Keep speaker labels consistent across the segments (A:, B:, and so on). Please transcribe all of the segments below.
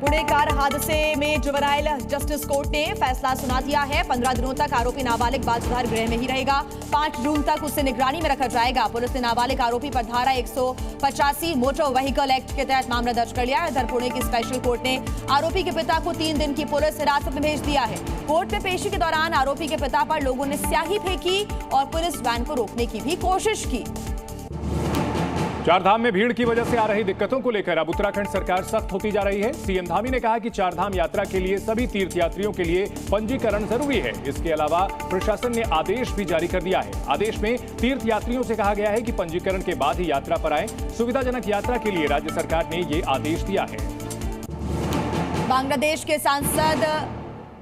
A: Pune car हादसे में juvenile justice court ने फैसला सुना दिया है। 15 दिनों तक आरोपी नाबालिग बाल सुधार गृह में ही रहेगा। 5 जून तक उसे निगरानी में रखा जाएगा। पुलिस ने नाबालिग आरोपी पर धारा 185 मोटर व्हीकल एक्ट के तहत मामला दर्ज कर लिया है। इधर पुणे की स्पेशल कोर्ट ने आरोपी के पिता को 3 दिन की पुलिस हिरासत में भेज दिया है। कोर्ट में पेशी के दौरान आरोपी के पिता पर लोगों ने स्याही फेंकी और पुलिस वैन को रोकने की भी कोशिश की।
B: चारधाम में भीड़ की वजह से आ रही दिक्कतों को लेकर अब उत्तराखंड सरकार सख्त होती जा रही है। सीएम धामी ने कहा कि चारधाम यात्रा के लिए सभी तीर्थयात्रियों के लिए पंजीकरण जरूरी है। इसके अलावा प्रशासन ने आदेश भी जारी कर दिया है। आदेश में तीर्थयात्रियों से कहा गया है कि पंजीकरण के बाद ही यात्रा पर आए। सुविधाजनक यात्रा के लिए राज्य सरकार ने ये आदेश दिया है।
A: बांग्लादेश के सांसद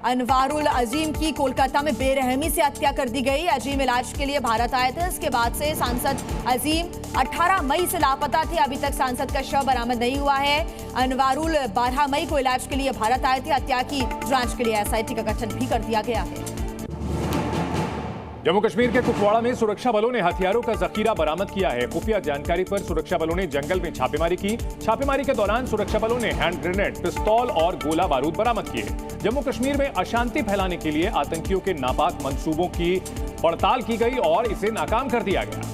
A: अनवारुल अजीम की कोलकाता में बेरहमी से हत्या कर दी गई। अजीम इलाज के लिए भारत आए थे। इसके बाद से सांसद अजीम 18 मई से लापता थे। अभी तक सांसद का शव बरामद नहीं हुआ है। अनवारुल 12 मई को इलाज के लिए भारत आए थे। हत्या की जांच के लिए एसआईटी का गठन भी कर दिया गया है।
B: जम्मू कश्मीर के कुपवाड़ा में सुरक्षा बलों ने हथियारों का जखीरा बरामद किया है। खुफिया जानकारी पर सुरक्षा बलों ने जंगल में छापेमारी की। छापेमारी के दौरान सुरक्षा बलों ने हैंड ग्रेनेड, पिस्तौल और गोला बारूद बरामद किए। जम्मू कश्मीर में अशांति फैलाने के लिए आतंकियों के नापाक मंसूबों की पड़ताल की गई और इसे नाकाम कर दिया गया।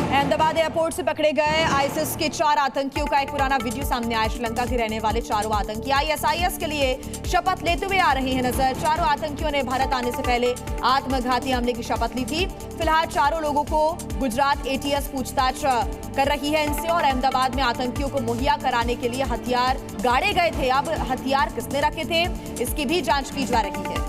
A: अहमदाबाद एयरपोर्ट से पकड़े गए आईएसआईएस के 4 आतंकियों का एक पुराना वीडियो सामने आया। श्रीलंका के रहने वाले चारों आतंकी आईएसआईएस के लिए शपथ लेते हुए आ रहे हैं नजर। चारों आतंकियों ने भारत आने से पहले आत्मघाती हमले की शपथ ली थी। फिलहाल चारों लोगों को गुजरात एटीएस पूछताछ कर रही है इनसे और अहमदाबाद में आतंकियों को मुहैया कराने के लिए हथियार गाड़े गए थे। अब हथियार किसने रखे थे, इसकी भी जांच की जा रही है।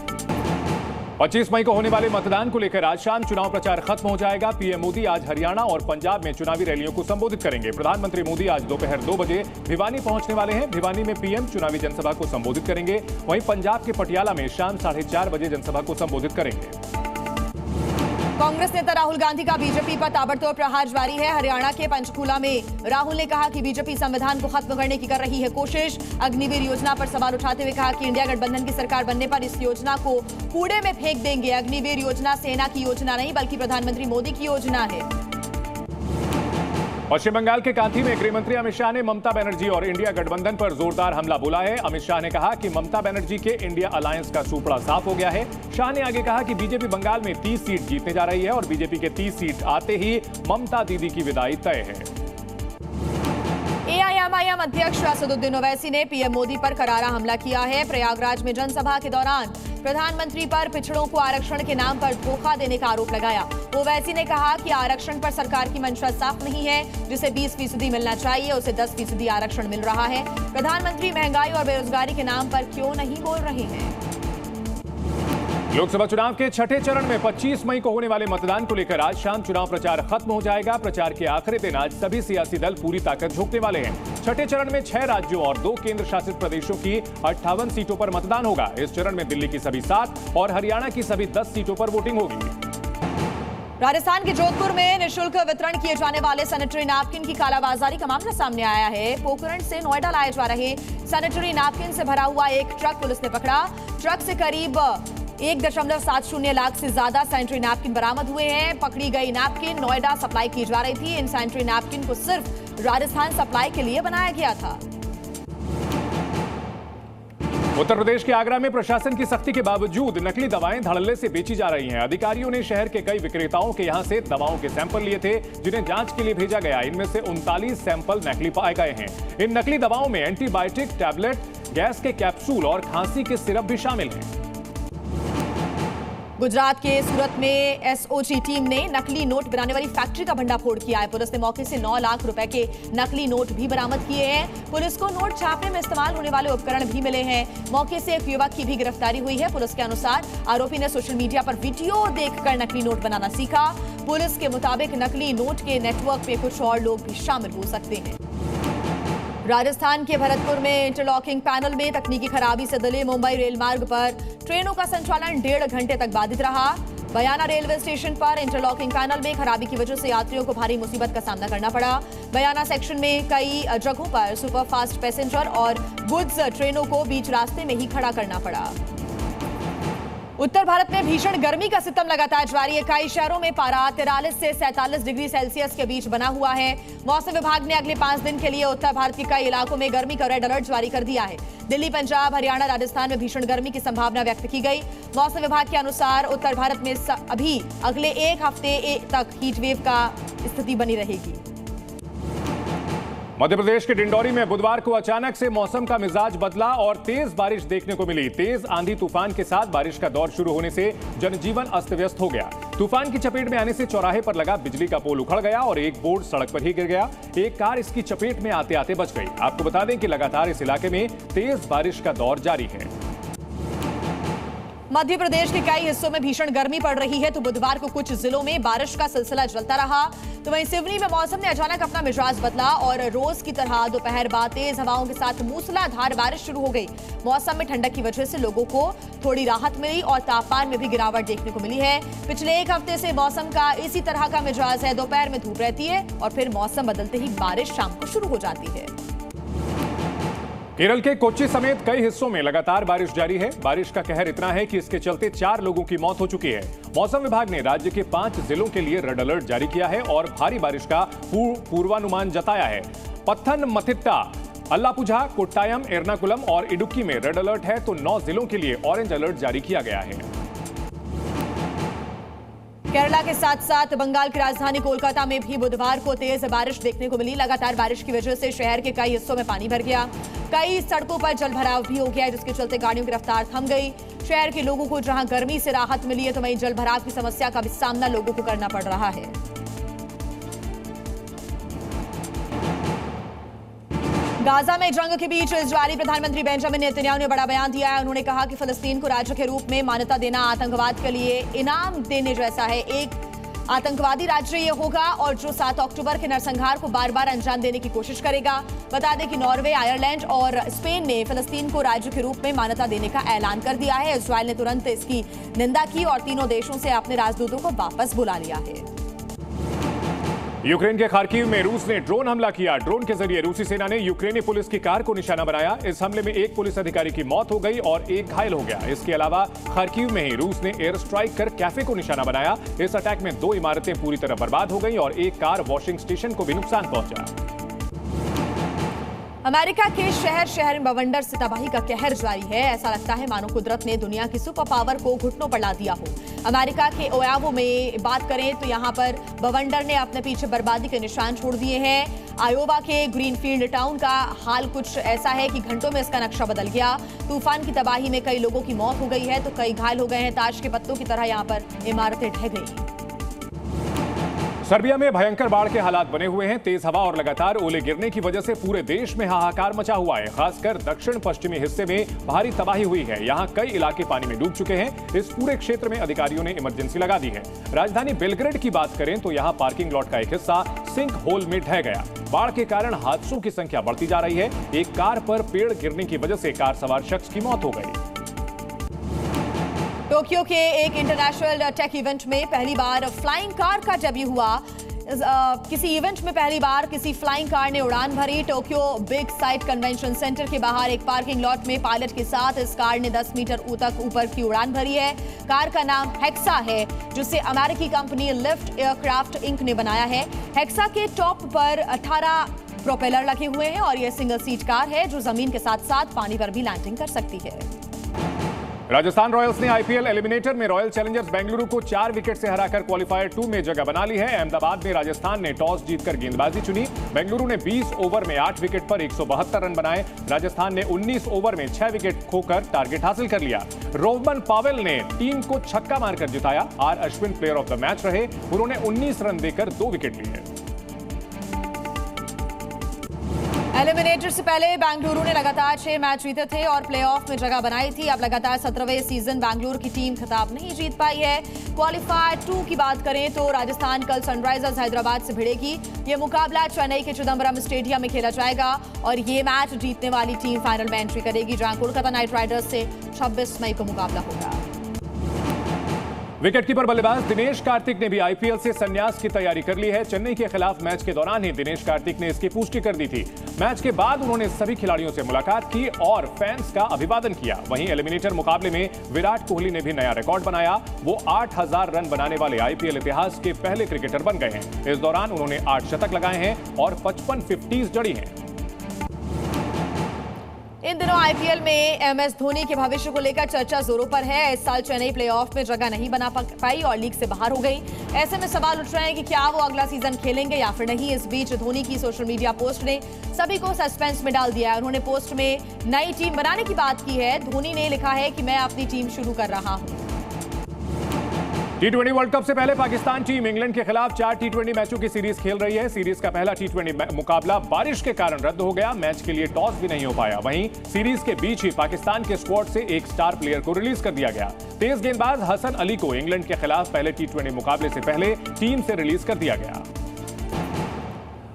B: 25 मई को होने वाले मतदान को लेकर आज शाम चुनाव प्रचार खत्म हो जाएगा। पीएम मोदी आज हरियाणा और पंजाब में चुनावी रैलियों को संबोधित करेंगे। प्रधानमंत्री मोदी आज दोपहर 2 बजे भिवानी पहुंचने वाले हैं। भिवानी में पीएम चुनावी जनसभा को संबोधित करेंगे। वहीं पंजाब के पटियाला में शाम 4:30 बजे जनसभा को संबोधित करेंगे।
A: कांग्रेस नेता राहुल गांधी का बीजेपी पर ताबड़तोड़ प्रहार जारी है। हरियाणा के पंचकूला में राहुल ने कहा कि बीजेपी संविधान को खत्म करने की कर रही है कोशिश। अग्निवीर योजना पर सवाल उठाते हुए कहा कि इंडिया गठबंधन की सरकार बनने पर इस योजना को कूड़े में फेंक देंगे। अग्निवीर योजना सेना की योजना नहीं बल्कि प्रधानमंत्री मोदी की योजना है।
B: पश्चिम बंगाल के कांथी में गृह मंत्री अमित शाह ने ममता बनर्जी और इंडिया गठबंधन पर जोरदार हमला बोला है। अमित शाह ने कहा कि ममता बनर्जी के इंडिया अलायंस का सूपड़ा साफ हो गया है। शाह ने आगे कहा कि बीजेपी बंगाल में 30 सीट जीतने जा रही है और बीजेपी के 30 सीट आते ही ममता दीदी की विदाई तय है।
A: एआईएमआईएम अध्यक्ष असदुद्दीन ओवैसी ने पीएम मोदी पर करारा हमला किया है। प्रयागराज में जनसभा के दौरान प्रधानमंत्री पर पिछड़ों को आरक्षण के नाम पर धोखा देने का आरोप लगाया। ओवैसी ने कहा कि आरक्षण पर सरकार की मंशा साफ नहीं है। जिसे 20% मिलना चाहिए उसे 10% आरक्षण मिल रहा है। प्रधानमंत्री महंगाई और बेरोजगारी के नाम पर क्यों नहीं बोल रहे हैं।
B: लोकसभा चुनाव के छठे चरण में 25 मई को होने वाले मतदान को लेकर आज शाम चुनाव प्रचार खत्म हो जाएगा। प्रचार के आखिरी दिन आज सभी सियासी दल पूरी ताकत झोंकने वाले हैं। छठे चरण में 6 राज्यों और 2 केंद्र शासित प्रदेशों की 58 सीटों पर मतदान होगा। इस चरण में दिल्ली की सभी 7 और हरियाणा की सभी 10 सीटों पर वोटिंग होगी।
A: राजस्थान के जोधपुर में निःशुल्क वितरण किए जाने वाले सैनिटरी नैपकिन की कालाबाजारी का मामला सामने आया है। पोखरण से नोएडा लाए जा रहे सैनिटरी नैपकिन से भरा हुआ एक ट्रक पुलिस ने पकड़ा। ट्रक से करीब 1.70 लाख से ज्यादा सैनिटरी नैपकिन बरामद हुए हैं। पकड़ी गई नैपकिन नोएडा सप्लाई की जा रही थी। इन सैनिटरी नैपकिन को सिर्फ राजस्थान सप्लाई के लिए बनाया गया था।
B: उत्तर प्रदेश के आगरा में प्रशासन की सख्ती के बावजूद नकली दवाएं धड़ल्ले से बेची जा रही हैं। अधिकारियों ने शहर के कई विक्रेताओं के यहां से दवाओं के सैंपल लिए थे जिन्हें जांच के लिए भेजा गया। इनमें से 39 सैंपल नकली पाए गए हैं। इन नकली दवाओं में एंटीबायोटिक, टैबलेट, गैस के कैप्सूल और खांसी के सिरप भी शामिल हैं।
A: गुजरात के सूरत में एसओजी टीम ने नकली नोट बनाने वाली फैक्ट्री का भंडाफोड़ किया है। पुलिस ने मौके से 9 लाख रुपए के नकली नोट भी बरामद किए हैं। पुलिस को नोट छापने में इस्तेमाल होने वाले उपकरण भी मिले हैं। मौके से एक युवक की भी गिरफ्तारी हुई है। पुलिस के अनुसार आरोपी ने सोशल मीडिया पर वीडियो देखकर नकली नोट बनाना सीखा। पुलिस के मुताबिक नकली नोट के नेटवर्क में कुछ और लोग भी शामिल हो सकते हैं। राजस्थान के भरतपुर में इंटरलॉकिंग पैनल में तकनीकी खराबी से दिल्ली मुंबई रेल मार्ग पर ट्रेनों का संचालन 1.5 घंटे तक बाधित रहा। बयाना रेलवे स्टेशन पर इंटरलॉकिंग पैनल में खराबी की वजह से यात्रियों को भारी मुसीबत का सामना करना पड़ा। बयाना सेक्शन में कई जगहों पर सुपरफास्ट पैसेंजर और गुड्स ट्रेनों को बीच रास्ते में ही खड़ा करना पड़ा। उत्तर भारत में भीषण गर्मी का सितम लगातार जारी है। कई शहरों में पारा 43 से 47 डिग्री सेल्सियस के बीच बना हुआ है। मौसम विभाग ने अगले 5 दिन के लिए उत्तर भारत के कई इलाकों में गर्मी का रेड अलर्ट जारी कर दिया है। दिल्ली, पंजाब, हरियाणा, राजस्थान में भीषण गर्मी की संभावना व्यक्त की गई। मौसम विभाग के अनुसार उत्तर भारत में अभी अगले 1 हफ्ते तक हीटवेव का स्थिति बनी रहेगी।
B: मध्य प्रदेश के डिंडौरी में बुधवार को अचानक से मौसम का मिजाज बदला और तेज बारिश देखने को मिली। तेज आंधी तूफान के साथ बारिश का दौर शुरू होने से जनजीवन अस्त व्यस्त हो गया। तूफान की चपेट में आने से चौराहे पर लगा बिजली का पोल उखड़ गया और एक बोर्ड सड़क पर ही गिर गया। एक कार इसकी चपेट में आते आते बच गई। आपको बता दें कि लगातार इस इलाके में तेज बारिश का दौर जारी है।
A: मध्य प्रदेश के कई हिस्सों में भीषण गर्मी पड़ रही है, तो बुधवार को कुछ जिलों में बारिश का सिलसिला चलता रहा। तो वहीं सिवनी में मौसम ने अचानक अपना मिजाज बदला और रोज की तरह दोपहर बाद तेज हवाओं के साथ मूसलाधार बारिश शुरू हो गई। मौसम में ठंडक की वजह से लोगों को थोड़ी राहत मिली और तापमान में भी गिरावट देखने को मिली है। पिछले 1 हफ्ते से मौसम का इसी तरह का मिजाज है। दोपहर में धूप रहती है और फिर मौसम बदलते ही बारिश शाम को शुरू हो जाती है।
B: केरल के कोच्चि समेत कई हिस्सों में लगातार बारिश जारी है। बारिश का कहर इतना है कि इसके चलते 4 लोगों की मौत हो चुकी है। मौसम विभाग ने राज्य के 5 जिलों के लिए रेड अलर्ट जारी किया है और भारी बारिश का पूर्वानुमान जताया है। पत्थनमथिट्टा, अल्लापुझा, कोट्टायम, एर्नाकुलम और इडुक्की में रेड अलर्ट है, तो 9 जिलों के लिए ऑरेंज अलर्ट जारी किया गया है।
A: केरला के साथ साथ बंगाल की राजधानी कोलकाता में भी बुधवार को तेज बारिश देखने को मिली। लगातार बारिश की वजह से शहर के कई हिस्सों में पानी भर गया। कई सड़कों पर जलभराव भी हो गया, जिसके चलते गाड़ियों की रफ्तार थम गई। शहर के लोगों को जहां गर्मी से राहत मिली है, तो वहीं जलभराव की समस्या का भी सामना लोगों को करना पड़ रहा है। गाजा में जंग के बीच इजरायली प्रधानमंत्री बेंजामिन नेतन्याहू ने बड़ा बयान दिया है। उन्होंने कहा कि फिलिस्तीन को राज्य के रूप में मान्यता देना आतंकवाद के लिए इनाम देने जैसा है। एक आतंकवादी राज्य ये होगा और जो 7 अक्टूबर के नरसंहार को बार बार अंजाम देने की कोशिश करेगा। बता दें कि नॉर्वे, आयरलैंड और स्पेन ने फिलिस्तीन को राज्य के रूप में मान्यता देने का ऐलान कर दिया है। इजरायल ने तुरंत इसकी निंदा की और तीनों देशों से अपने राजदूतों को वापस बुला लिया है।
B: यूक्रेन के खार्किव में रूस ने ड्रोन हमला किया। ड्रोन के जरिए रूसी सेना ने यूक्रेनी पुलिस की कार को निशाना बनाया। इस हमले में 1 पुलिस अधिकारी की मौत हो गई और 1 घायल हो गया। इसके अलावा खार्किव में ही रूस ने एयर स्ट्राइक कर कैफे को निशाना बनाया। इस अटैक में 2 इमारतें पूरी तरह बर्बाद हो गई और 1 कार वॉशिंग स्टेशन को भी नुकसान पहुंचा।
A: अमेरिका के शहर शहर में बवंडर से तबाही का कहर जारी है। ऐसा लगता है मानो कुदरत ने दुनिया की सुपर पावर को घुटनों पर ला दिया हो। अमेरिका के ओयावो में बात करें तो यहां पर बवंडर ने अपने पीछे बर्बादी के निशान छोड़ दिए हैं। आयोवा के ग्रीनफील्ड टाउन का हाल कुछ ऐसा है कि घंटों में इसका नक्शा बदल गया। तूफान की तबाही में कई लोगों की मौत हो गई है, तो कई घायल हो गए हैं। ताश के पत्तों की तरह यहां पर इमारतें ढह गई।
B: सर्बिया में भयंकर बाढ़ के हालात बने हुए हैं। तेज हवा और लगातार ओले गिरने की वजह से पूरे देश में हाहाकार मचा हुआ है। खासकर दक्षिण पश्चिमी हिस्से में भारी तबाही हुई है। यहां कई इलाके पानी में डूब चुके हैं। इस पूरे क्षेत्र में अधिकारियों ने इमरजेंसी लगा दी है। राजधानी बेलग्रेड की बात करें तो यहां पार्किंग लॉट का एक हिस्सा सिंक होल में ढह गया। बाढ़ के कारण हादसों की संख्या बढ़ती जा रही है। एक कार पर पेड़ गिरने की वजह से कार सवार शख्स की मौत हो गई।
A: टोक्यो के एक इंटरनेशनल टेक इवेंट में पहली बार फ्लाइंग कार का डेब्यू हुआ। किसी इवेंट में पहली बार किसी फ्लाइंग कार ने उड़ान भरी। Tokyo big site convention centre के बाहर एक पार्किंग लॉट में पायलट के साथ इस कार ने 10 मीटर तक ऊपर की उड़ान भरी है। कार का नाम हेक्सा है, जिसे अमेरिकी कंपनी लिफ्ट एयरक्राफ्ट इंक ने बनाया है। हेक्सा के टॉप पर 18 प्रोपेलर लगे हुए हैं और यह सिंगल सीट कार है जो जमीन के साथ साथ पानी पर भी लैंडिंग कर सकती है।
B: राजस्थान रॉयल्स ने आईपीएल एलिमिनेटर में रॉयल चैलेंजर्स बेंगलुरु को 4 विकेट से हराकर क्वालिफायर 2 में जगह बना ली है। अहमदाबाद में राजस्थान ने टॉस जीतकर गेंदबाजी चुनी। बेंगलुरु ने 20 ओवर में 8 विकेट पर 172 रन बनाए। राजस्थान ने 19 ओवर में 6 विकेट खोकर टारगेट हासिल कर लिया। रोहमन पावेल ने टीम को छक्का मारकर जिताया। R Ashwin player of the match रहे। उन्होंने 19 रन देकर 2 विकेट लिए।
A: एलिमिनेटर से पहले बेंगलुरु ने लगातार 6 मैच जीते थे और प्लेऑफ में जगह बनाई थी। अब लगातार 17वें सीजन बेंगलुरु की टीम खिताब नहीं जीत पाई है। क्वालिफायर 2 की बात करें तो राजस्थान कल सनराइजर्स हैदराबाद से भिड़ेगी। यह मुकाबला चेन्नई के चिदंबरम स्टेडियम में खेला जाएगा और ये मैच जीतने वाली टीम फाइनल में एंट्री करेगी, जहां कोलकाता नाइट राइडर्स से 26 मई को मुकाबला होगा।
B: विकेटकीपर बल्लेबाज दिनेश कार्तिक ने भी आईपीएल से संन्यास की तैयारी कर ली है। चेन्नई के खिलाफ मैच के दौरान ही दिनेश कार्तिक ने इसकी पुष्टि कर दी थी। मैच के बाद उन्होंने सभी खिलाड़ियों से मुलाकात की और फैंस का अभिवादन किया। वहीं एलिमिनेटर मुकाबले में विराट कोहली ने भी नया रिकॉर्ड बनाया। वो 8000 रन बनाने वाले आईपीएल इतिहास के पहले क्रिकेटर बन गए हैं। इस दौरान उन्होंने 8 शतक लगाए हैं और 55 50s जड़ी हैं।
A: इन दिनों आईपीएल में एमएस धोनी के भविष्य को लेकर चर्चा जोरों पर है। इस साल चेन्नई प्लेऑफ में जगह नहीं बना पाई और लीग से बाहर हो गई। ऐसे में सवाल उठ रहे हैं कि क्या वो अगला सीजन खेलेंगे या फिर नहीं। इस बीच धोनी की सोशल मीडिया पोस्ट ने सभी को सस्पेंस में डाल दिया है। उन्होंने पोस्ट में नई टीम बनाने की बात की है। धोनी ने लिखा है कि मैं अपनी टीम शुरू कर रहा हूं।
B: T20 वर्ल्ड कप से पहले पाकिस्तान टीम इंग्लैंड के खिलाफ 4 T20 मैचों की सीरीज खेल रही है। सीरीज का पहला T20 मुकाबला बारिश के कारण रद्द हो गया। मैच के लिए टॉस भी नहीं हो पाया। वहीं सीरीज के बीच ही पाकिस्तान के स्क्वाड से एक स्टार प्लेयर को रिलीज कर दिया गया। तेज गेंदबाज हसन अली को इंग्लैंड के खिलाफ पहले T20 मुकाबले से पहले टीम से रिलीज कर दिया गया।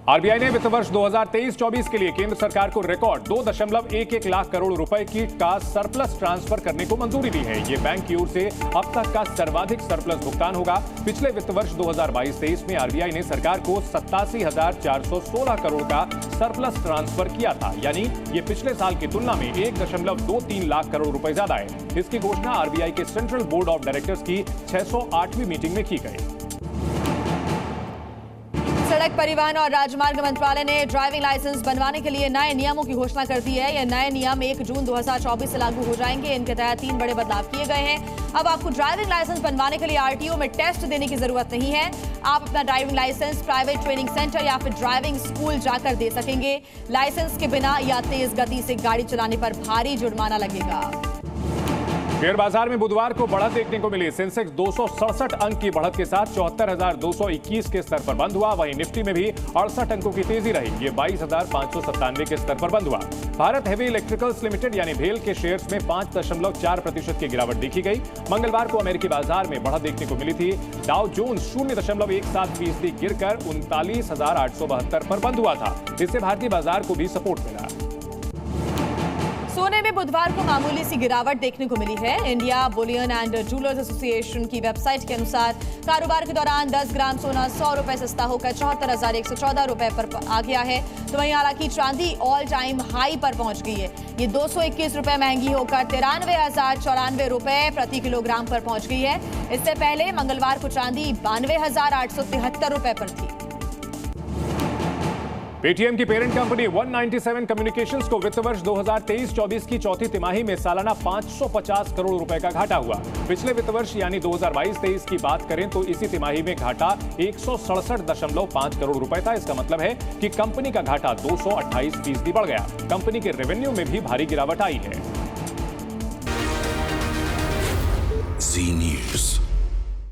B: आरबीआई ने वित्त वर्ष 2023-24 के लिए केंद्र सरकार को रिकॉर्ड 2.11 लाख करोड़ रुपए का सरप्लस ट्रांसफर करने को मंजूरी दी है। ये बैंक की ओर से अब तक का सर्वाधिक सरप्लस भुगतान होगा। पिछले वित्त वर्ष 2022-23 में आरबीआई ने सरकार को 87,416 करोड़ का सरप्लस ट्रांसफर किया था, यानी ये पिछले साल की तुलना में 1.23 लाख करोड़ रुपए ज्यादा है। इसकी घोषणा आरबीआई के सेंट्रल बोर्ड ऑफ डायरेक्टर्स की 608वीं मीटिंग में की गई।
A: सड़क परिवहन और राजमार्ग मंत्रालय ने ड्राइविंग लाइसेंस बनवाने के लिए नए नियमों की घोषणा कर दी है। ये नए नियम 1 जून 2024 से लागू हो जाएंगे। इनके तहत 3 बड़े बदलाव किए गए हैं। अब आपको ड्राइविंग लाइसेंस बनवाने के लिए आरटीओ में टेस्ट देने की जरूरत नहीं है। आप अपना driving licence private training centre या फिर ड्राइविंग स्कूल जाकर दे सकेंगे। लाइसेंस के बिना या तेज गति से गाड़ी चलाने पर भारी जुर्माना लगेगा।
B: शेयर बाजार में बुधवार को बढ़त देखने को मिली। सेंसेक्स 267 अंक की बढ़त के साथ 74,221 के स्तर पर बंद हुआ। वहीं निफ्टी में भी 68 अंकों की तेजी रही। ये 22,597 के स्तर पर बंद हुआ। भारत हेवी इलेक्ट्रिकल्स लिमिटेड यानी भेल के शेयर्स में 5.4% की गिरावट देखी गई। मंगलवार को अमेरिकी बाजार में बढ़त देखने को मिली थी। डाउ जोन्स 0.17% गिरकर 39,872 पर बंद हुआ था। इससे भारतीय बाजार को भी सपोर्ट मिला।
A: सोने में बुधवार को मामूली सी गिरावट देखने को मिली है। India Boolean and jewellers association की वेबसाइट के अनुसार कारोबार के दौरान 10 ग्राम सोना 100 रुपए सस्ता होकर 74,114 रुपए पर आ गया है। तो वहीं हालांकि चांदी ऑल टाइम हाई पर पहुंच गई है। ये 221 रुपए महंगी होकर 93,094 रुपए प्रति किलोग्राम पर पहुंच गई है। इससे पहले मंगलवार को चांदी 92,873 रुपए पर थी।
B: पेटीएम की पेरेंट कंपनी 197 कम्युनिकेशंस को वित्त वर्ष 2023-24 की चौथी तिमाही में सालाना 550 करोड़ रुपए का घाटा हुआ। पिछले वित्त वर्ष यानी 2022-23 की बात करें तो इसी तिमाही में घाटा 167.5 करोड़ रुपए था। इसका मतलब है कि कंपनी का घाटा 228% बढ़ गया। कंपनी के रेवेन्यू में भी भारी गिरावट आई है।
C: जी न्यूज़।